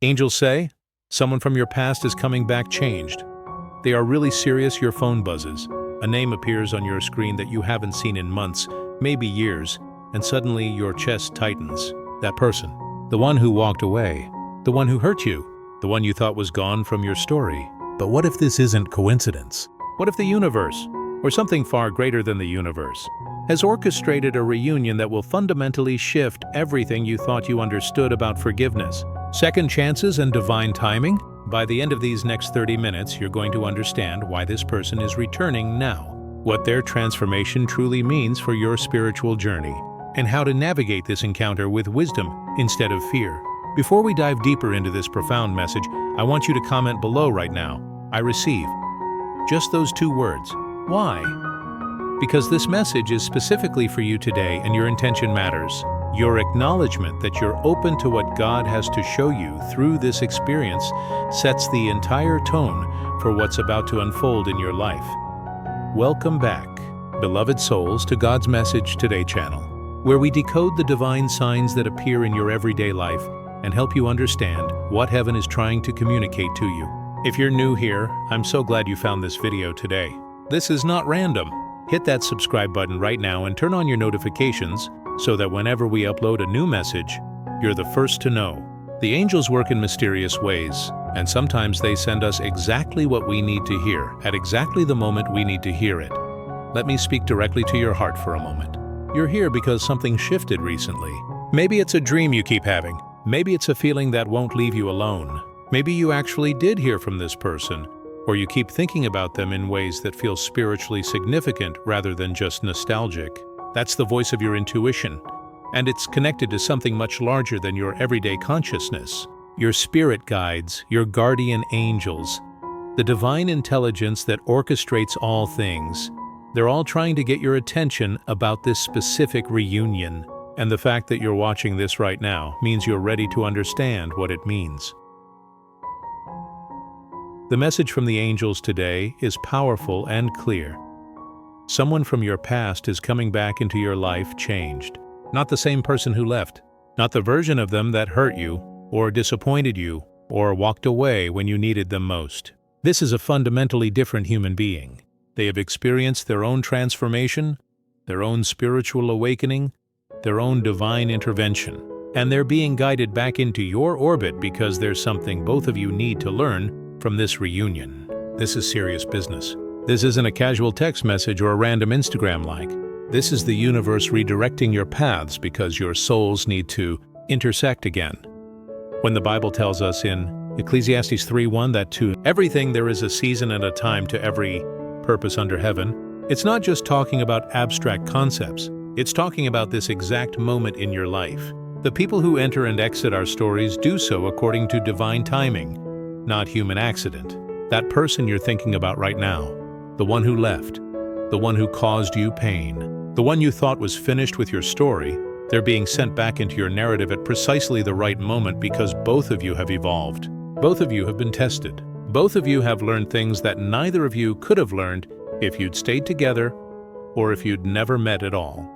Angels say, someone from your past is coming back changed. They are really serious. Your phone buzzes. A name appears on your screen that you haven't seen in months, maybe years, and suddenly your chest tightens. That person, the one who walked away, the one who hurt you, the one you thought was gone from your story. But what if this isn't coincidence? What if the universe, or something far greater than the universe, has orchestrated a reunion that will fundamentally shift everything you thought you understood about forgiveness, second chances, and divine timing? By the end of these next 30 minutes, you're going to understand why this person is returning now, what their transformation truly means for your spiritual journey, and how to navigate this encounter with wisdom instead of fear. Before we dive deeper into this profound message, I want you to comment below right now, "I receive." Just those two words. Why? Because this message is specifically for you today and your intention matters. Your acknowledgement that you're open to what God has to show you through this experience sets the entire tone for what's about to unfold in your life. Welcome back, beloved souls, to God's Message Today channel, where we decode the divine signs that appear in your everyday life and help you understand what heaven is trying to communicate to you. If you're new here, I'm so glad you found this video today. This is not random. Hit that subscribe button right now and turn on your notifications so that whenever we upload a new message, you're the first to know. The angels work in mysterious ways, and sometimes they send us exactly what we need to hear at exactly the moment we need to hear it. Let me speak directly to your heart for a moment. You're here because something shifted recently. Maybe it's a dream you keep having. Maybe it's a feeling that won't leave you alone. Maybe you actually did hear from this person, or you keep thinking about them in ways that feel spiritually significant rather than just nostalgic. That's the voice of your intuition, and it's connected to something much larger than your everyday consciousness. Your spirit guides, your guardian angels, the divine intelligence that orchestrates all things. They're all trying to get your attention about this specific reunion, and the fact that you're watching this right now means you're ready to understand what it means. The message from the angels today is powerful and clear. Someone from your past is coming back into your life changed. Not the same person who left. Not the version of them that hurt you, or disappointed you, or walked away when you needed them most. This is a fundamentally different human being. They have experienced their own transformation, their own spiritual awakening, their own divine intervention. And they're being guided back into your orbit because there's something both of you need to learn from this reunion. This is serious business. This isn't a casual text message or a random Instagram like. This is the universe redirecting your paths because your souls need to intersect again. When the Bible tells us in Ecclesiastes 3:1 that to everything there is a season and a time to every purpose under heaven, it's not just talking about abstract concepts. It's talking about this exact moment in your life. The people who enter and exit our stories do so according to divine timing, not human accident. That person you're thinking about right now, the one who left, the one who caused you pain, the one you thought was finished with your story, they're being sent back into your narrative at precisely the right moment because both of you have evolved. Both of you have been tested. Both of you have learned things that neither of you could have learned if you'd stayed together or if you'd never met at all.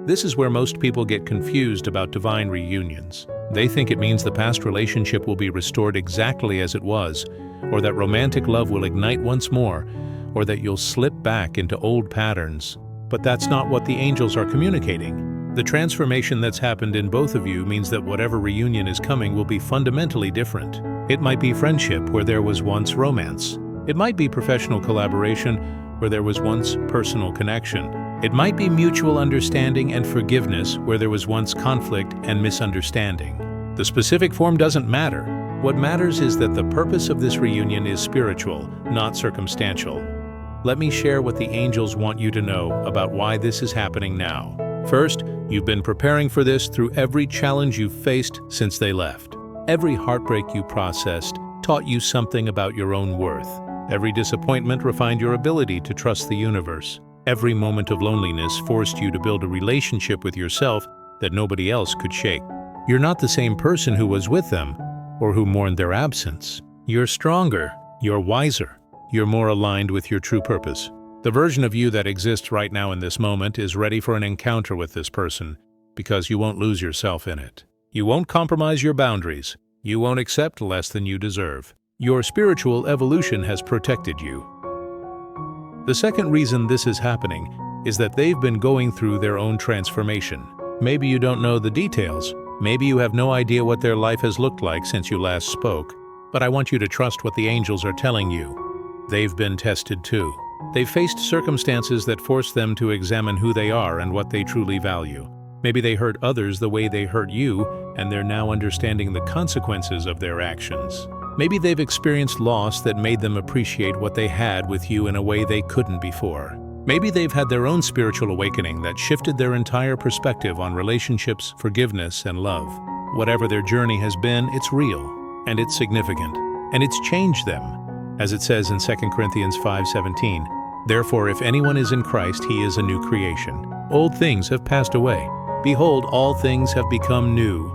This is where most people get confused about divine reunions. They think it means the past relationship will be restored exactly as it was, or that romantic love will ignite once more, or that you'll slip back into old patterns. But that's not what the angels are communicating. The transformation that's happened in both of you means that whatever reunion is coming will be fundamentally different. It might be friendship where there was once romance. It might be professional collaboration where there was once personal connection. It might be mutual understanding and forgiveness where there was once conflict and misunderstanding. The specific form doesn't matter. What matters is that the purpose of this reunion is spiritual, not circumstantial. Let me share what the angels want you to know about why this is happening now. First, you've been preparing for this through every challenge you've faced since they left. Every heartbreak you processed taught you something about your own worth. Every disappointment refined your ability to trust the universe. Every moment of loneliness forced you to build a relationship with yourself that nobody else could shake. You're not the same person who was with them or who mourned their absence. You're stronger, you're wiser, you're more aligned with your true purpose. The version of you that exists right now in this moment is ready for an encounter with this person because you won't lose yourself in it. You won't compromise your boundaries. You won't accept less than you deserve. Your spiritual evolution has protected you. The second reason this is happening is that they've been going through their own transformation. Maybe you don't know the details. Maybe you have no idea what their life has looked like since you last spoke. But I want you to trust what the angels are telling you. They've been tested too. They've faced circumstances that force them to examine who they are and what they truly value. Maybe they hurt others the way they hurt you, and they're now understanding the consequences of their actions. Maybe they've experienced loss that made them appreciate what they had with you in a way they couldn't before. Maybe they've had their own spiritual awakening that shifted their entire perspective on relationships, forgiveness, and love. Whatever their journey has been, it's real, and it's significant, and it's changed them. As it says in 2 Corinthians 5:17, "Therefore, if anyone is in Christ, he is a new creation. Old things have passed away. Behold, all things have become new."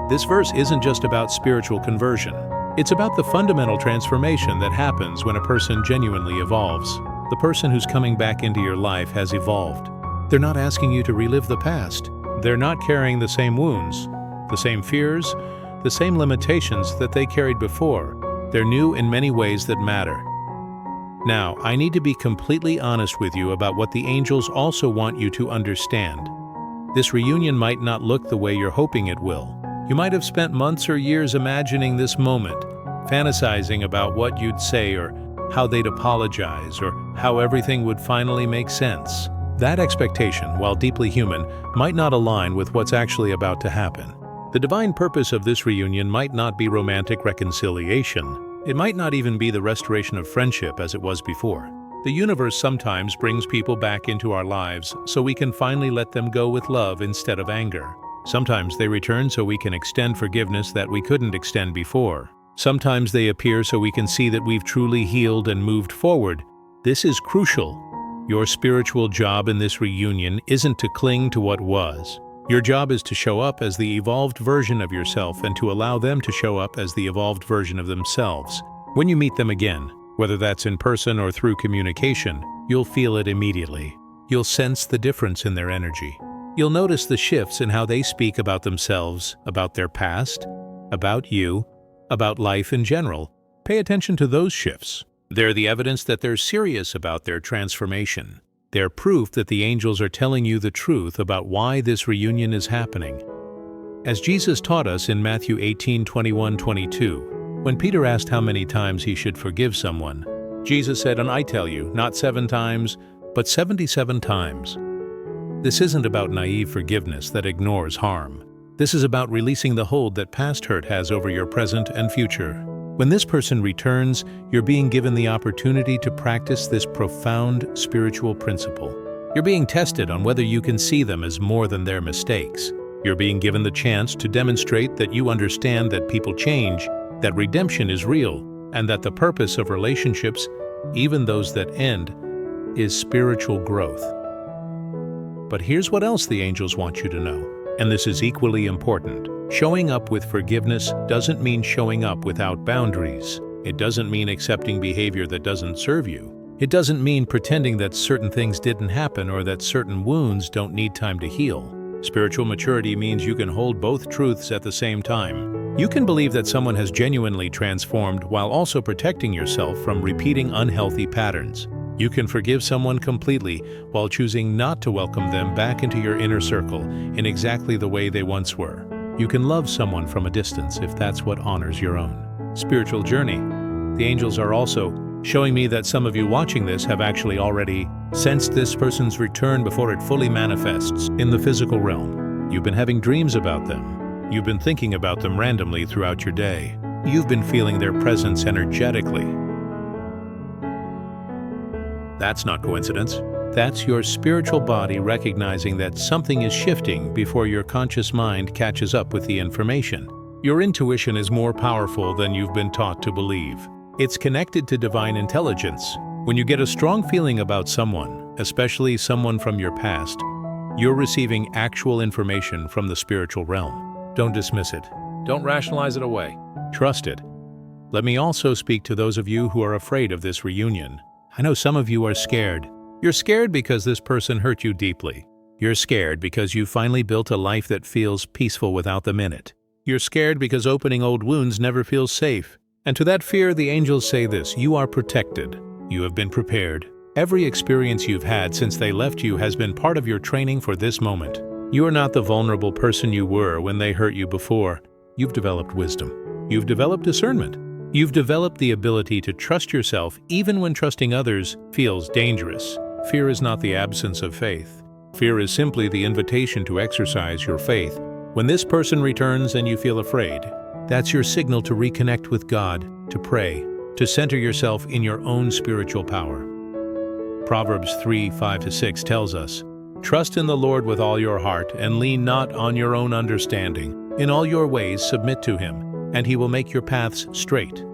This verse isn't just about spiritual conversion. It's about the fundamental transformation that happens when a person genuinely evolves. The person who's coming back into your life has evolved. They're not asking you to relive the past. They're not carrying the same wounds, the same fears, the same limitations that they carried before. They're new in many ways that matter. Now, I need to be completely honest with you about what the angels also want you to understand. This reunion might not look the way you're hoping it will. You might have spent months or years imagining this moment, fantasizing about what you'd say or how they'd apologize or how everything would finally make sense. That expectation, while deeply human, might not align with what's actually about to happen. The divine purpose of this reunion might not be romantic reconciliation. It might not even be the restoration of friendship as it was before. The universe sometimes brings people back into our lives so we can finally let them go with love instead of anger. Sometimes they return so we can extend forgiveness that we couldn't extend before. Sometimes they appear so we can see that we've truly healed and moved forward. This is crucial. Your spiritual job in this reunion isn't to cling to what was. Your job is to show up as the evolved version of yourself and to allow them to show up as the evolved version of themselves. When you meet them again, whether that's in person or through communication, you'll feel it immediately. You'll sense the difference in their energy. You'll notice the shifts in how they speak about themselves, about their past, about you, about life in general. Pay attention to those shifts. They're the evidence that they're serious about their transformation. They're proof that the angels are telling you the truth about why this reunion is happening. As Jesus taught us in Matthew 18:21-22, when Peter asked how many times he should forgive someone, Jesus said, "And I tell you, not 7 times, but 77 times. This isn't about naive forgiveness that ignores harm. This is about releasing the hold that past hurt has over your present and future. When this person returns, you're being given the opportunity to practice this profound spiritual principle. You're being tested on whether you can see them as more than their mistakes. You're being given the chance to demonstrate that you understand that people change, that redemption is real, and that the purpose of relationships, even those that end, is spiritual growth. But here's what else the angels want you to know, and this is equally important. Showing up with forgiveness doesn't mean showing up without boundaries. It doesn't mean accepting behavior that doesn't serve you. It doesn't mean pretending that certain things didn't happen or that certain wounds don't need time to heal. Spiritual maturity means you can hold both truths at the same time. You can believe that someone has genuinely transformed while also protecting yourself from repeating unhealthy patterns. You can forgive someone completely while choosing not to welcome them back into your inner circle in exactly the way they once were. You can love someone from a distance if that's what honors your own spiritual journey. The angels are also showing me that some of you watching this have actually already sensed this person's return before it fully manifests in the physical realm. You've been having dreams about them. You've been thinking about them randomly throughout your day. You've been feeling their presence energetically. That's not coincidence. That's your spiritual body recognizing that something is shifting before your conscious mind catches up with the information. Your intuition is more powerful than you've been taught to believe. It's connected to divine intelligence. When you get a strong feeling about someone, especially someone from your past, you're receiving actual information from the spiritual realm. Don't dismiss it. Don't rationalize it away. Trust it. Let me also speak to those of you who are afraid of this reunion. I know some of you are scared. You're scared because this person hurt you deeply. You're scared because you finally built a life that feels peaceful without them in it. You're scared because opening old wounds never feels safe. And to that fear, the angels say this: you are protected. You have been prepared. Every experience you've had since they left you has been part of your training for this moment. You are not the vulnerable person you were when they hurt you before. You've developed wisdom. You've developed discernment. You've developed the ability to trust yourself even when trusting others feels dangerous. Fear is not the absence of faith. Fear is simply the invitation to exercise your faith. When this person returns and you feel afraid, that's your signal to reconnect with God, to pray, to center yourself in your own spiritual power. Proverbs 3:5-6 tells us, "Trust in the Lord with all your heart, and lean not on your own understanding. In all your ways submit to Him, and He will make your paths straight."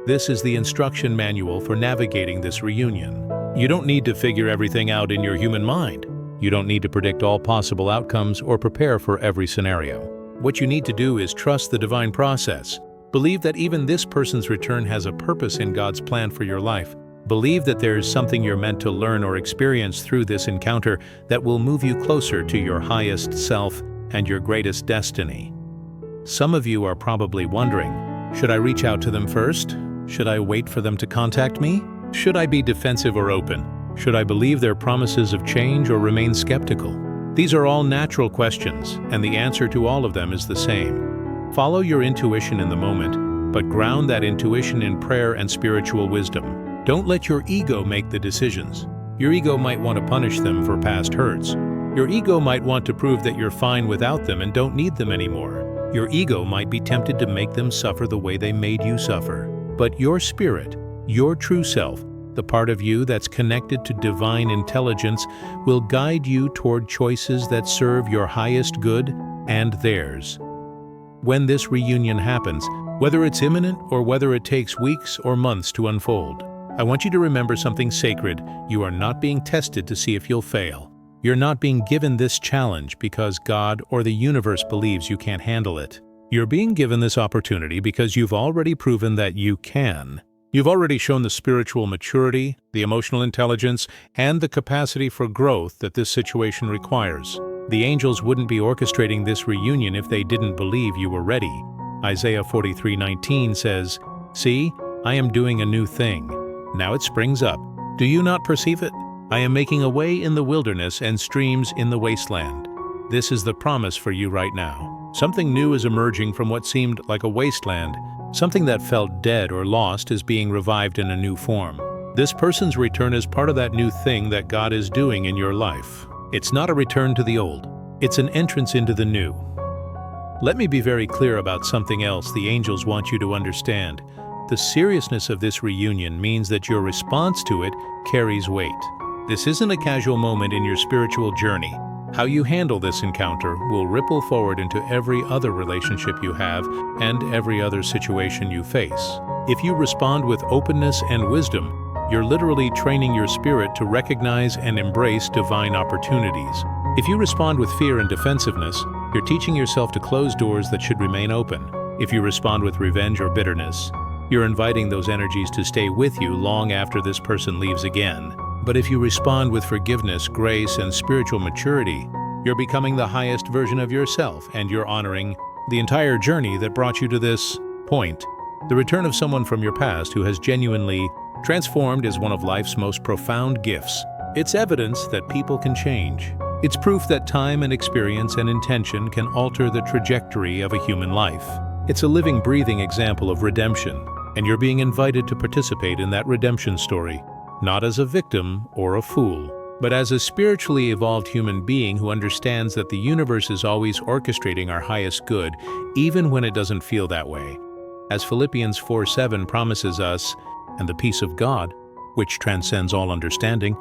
This is the instruction manual for navigating this reunion. You don't need to figure everything out in your human mind. You don't need to predict all possible outcomes or prepare for every scenario. What you need to do is trust the divine process. Believe that even this person's return has a purpose in God's plan for your life. Believe that there is something you're meant to learn or experience through this encounter that will move you closer to your highest self and your greatest destiny. Some of you are probably wondering, should I reach out to them first? Should I wait for them to contact me? Should I be defensive or open? Should I believe their promises of change or remain skeptical? These are all natural questions, and the answer to all of them is the same. Follow your intuition in the moment, but ground that intuition in prayer and spiritual wisdom. Don't let your ego make the decisions. Your ego might want to punish them for past hurts. Your ego might want to prove that you're fine without them and don't need them anymore. Your ego might be tempted to make them suffer the way they made you suffer. But your spirit, your true self, the part of you that's connected to divine intelligence, will guide you toward choices that serve your highest good and theirs. When this reunion happens, whether it's imminent or whether it takes weeks or months to unfold, I want you to remember something sacred. You are not being tested to see if you'll fail. You're not being given this challenge because God or the universe believes you can't handle it. You're being given this opportunity because you've already proven that you can. You've already shown the spiritual maturity, the emotional intelligence, and the capacity for growth that this situation requires. The angels wouldn't be orchestrating this reunion if they didn't believe you were ready. Isaiah 43:19 says, "See, I am doing a new thing. Now it springs up. Do you not perceive it? I am making a way in the wilderness and streams in the wasteland." This is the promise for you right now. Something new is emerging from what seemed like a wasteland. Something that felt dead or lost is being revived in a new form. This person's return is part of that new thing that God is doing in your life. It's not a return to the old. It's an entrance into the new. Let me be very clear about something else the angels want you to understand. The seriousness of this reunion means that your response to it carries weight. This isn't a casual moment in your spiritual journey. How you handle this encounter will ripple forward into every other relationship you have and every other situation you face. If you respond with openness and wisdom, you're literally training your spirit to recognize and embrace divine opportunities. If you respond with fear and defensiveness, you're teaching yourself to close doors that should remain open. If you respond with revenge or bitterness, you're inviting those energies to stay with you long after this person leaves again. But if you respond with forgiveness, grace, and spiritual maturity, you're becoming the highest version of yourself, and you're honoring the entire journey that brought you to this point. The return of someone from your past who has genuinely transformed is one of life's most profound gifts. It's evidence that people can change. It's proof that time and experience and intention can alter the trajectory of a human life. It's a living, breathing example of redemption, and you're being invited to participate in that redemption story, not as a victim or a fool, but as a spiritually evolved human being who understands that the universe is always orchestrating our highest good, even when it doesn't feel that way. As Philippians 4:7 promises us, "And the peace of God, which transcends all understanding,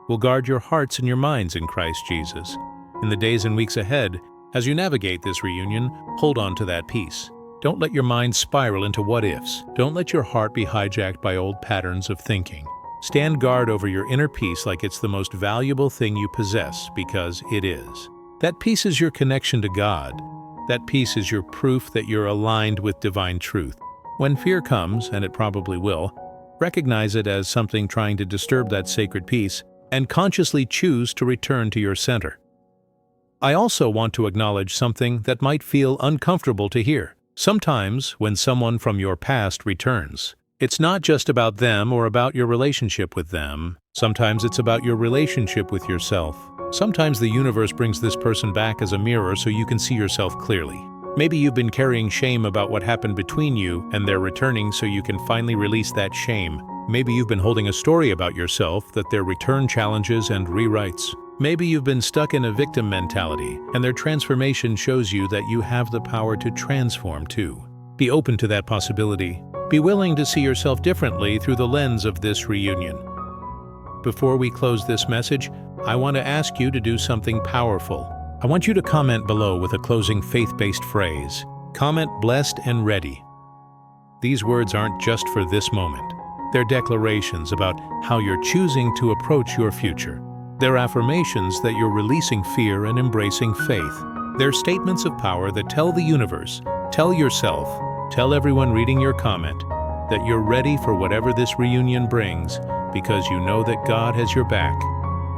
will guard your hearts and your minds in Christ Jesus." In the days and weeks ahead, as you navigate this reunion, hold on to that peace. Don't let your mind spiral into what-ifs. Don't let your heart be hijacked by old patterns of thinking. Stand guard over your inner peace like it's the most valuable thing you possess, because it is. That peace is your connection to God. That peace is your proof that you're aligned with divine truth. When fear comes, and it probably will, recognize it as something trying to disturb that sacred peace, and consciously choose to return to your center. I also want to acknowledge something that might feel uncomfortable to hear. Sometimes, when someone from your past returns, it's not just about them or about your relationship with them. Sometimes it's about your relationship with yourself. Sometimes the universe brings this person back as a mirror so you can see yourself clearly. Maybe you've been carrying shame about what happened between you, and they're returning so you can finally release that shame. Maybe you've been holding a story about yourself that their return challenges and rewrites. Maybe you've been stuck in a victim mentality, and their transformation shows you that you have the power to transform too. Be open to that possibility. Be willing to see yourself differently through the lens of this reunion. Before we close this message, I want to ask you to do something powerful. I want you to comment below with a closing faith-based phrase. Comment blessed and ready. These words aren't just for this moment. They're declarations about how you're choosing to approach your future. They're affirmations that you're releasing fear and embracing faith. They're statements of power that tell the universe, tell yourself, tell everyone reading your comment that you're ready for whatever this reunion brings because you know that God has your back.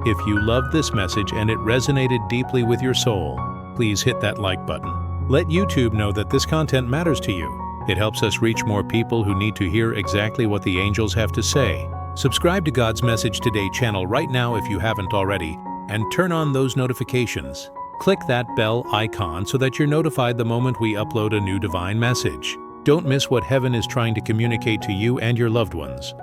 If you loved this message and it resonated deeply with your soul, please hit that like button. Let YouTube know that this content matters to you. It helps us reach more people who need to hear exactly what the angels have to say. Subscribe to God's Message Today channel right now if you haven't already, and turn on those notifications. Click that bell icon so that you're notified the moment we upload a new divine message. Don't miss what heaven is trying to communicate to you and your loved ones.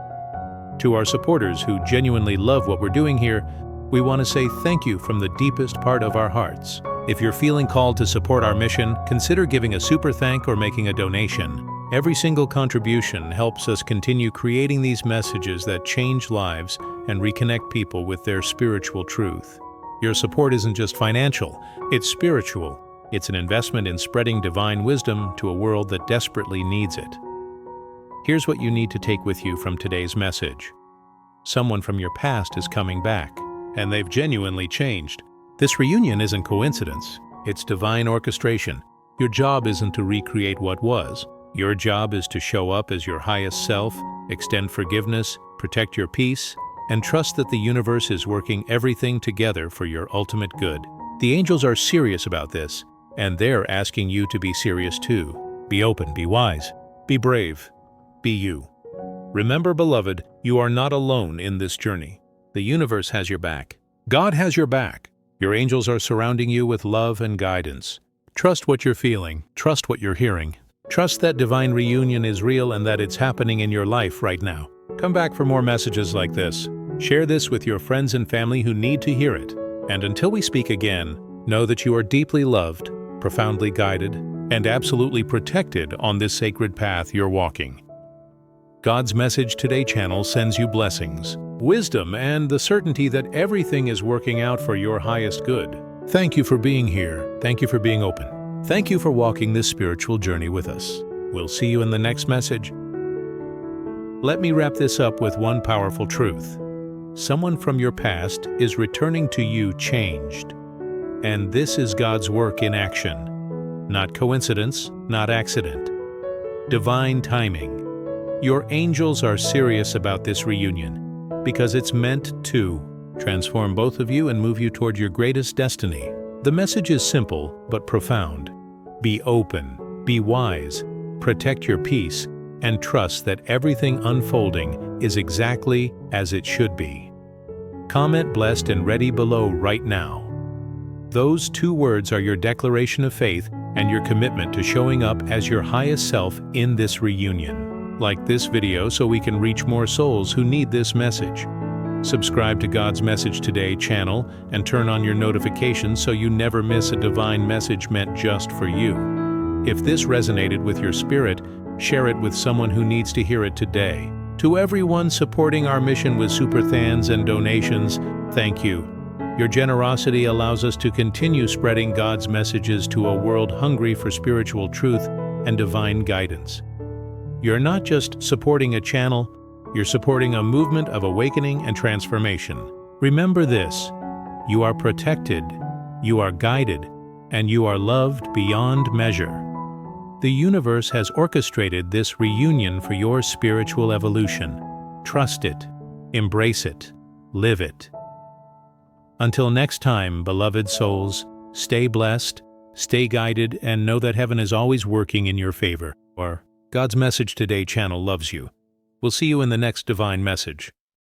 To our supporters who genuinely love what we're doing here, we want to say thank you from the deepest part of our hearts. If you're feeling called to support our mission, consider giving a super thank or making a donation. Every single contribution helps us continue creating these messages that change lives and reconnect people with their spiritual truth. Your support isn't just financial, it's spiritual. It's an investment in spreading divine wisdom to a world that desperately needs it. Here's what you need to take with you from today's message. Someone from your past is coming back, and they've genuinely changed. This reunion isn't coincidence, it's divine orchestration. Your job isn't to recreate what was. Your job is to show up as your highest self, extend forgiveness, protect your peace, and trust that the universe is working everything together for your ultimate good. The angels are serious about this, and they're asking you to be serious too. Be open, be wise, be brave, be you. Remember, beloved, you are not alone in this journey. The universe has your back. God has your back. Your angels are surrounding you with love and guidance. Trust what you're feeling. Trust what you're hearing. Trust that divine reunion is real and that it's happening in your life right now. Come back for more messages like this. Share this with your friends and family who need to hear it. And until we speak again, know that you are deeply loved, profoundly guided, and absolutely protected on this sacred path you're walking. God's Message Today channel sends you blessings, wisdom, and the certainty that everything is working out for your highest good. Thank you for being here. Thank you for being open. Thank you for walking this spiritual journey with us. We'll see you in the next message. Let me wrap this up with one powerful truth. Someone from your past is returning to you changed. And this is God's work in action. Not coincidence, not accident. Divine timing. Your angels are serious about this reunion because it's meant to transform both of you and move you toward your greatest destiny. The message is simple but profound. Be open, be wise, protect your peace, and trust that everything unfolding is exactly as it should be. Comment blessed and ready below right now. Those two words are your declaration of faith and your commitment to showing up as your highest self in this reunion. Like this video so we can reach more souls who need this message. Subscribe to God's Message Today channel and turn on your notifications so you never miss a divine message meant just for you. If this resonated with your spirit, share it with someone who needs to hear it today. To everyone supporting our mission with super thans and donations, thank you. Your generosity allows us to continue spreading God's messages to a world hungry for spiritual truth and divine guidance. You're not just supporting a channel, you're supporting a movement of awakening and transformation. Remember this: you are protected, you are guided, and you are loved beyond measure. The universe has orchestrated this reunion for your spiritual evolution. Trust it, embrace it, live it. Until next time, beloved souls, Stay blessed, stay guided, and know that heaven is always working in your favor. Or God's Message Today channel loves you. We'll see you in the next divine message.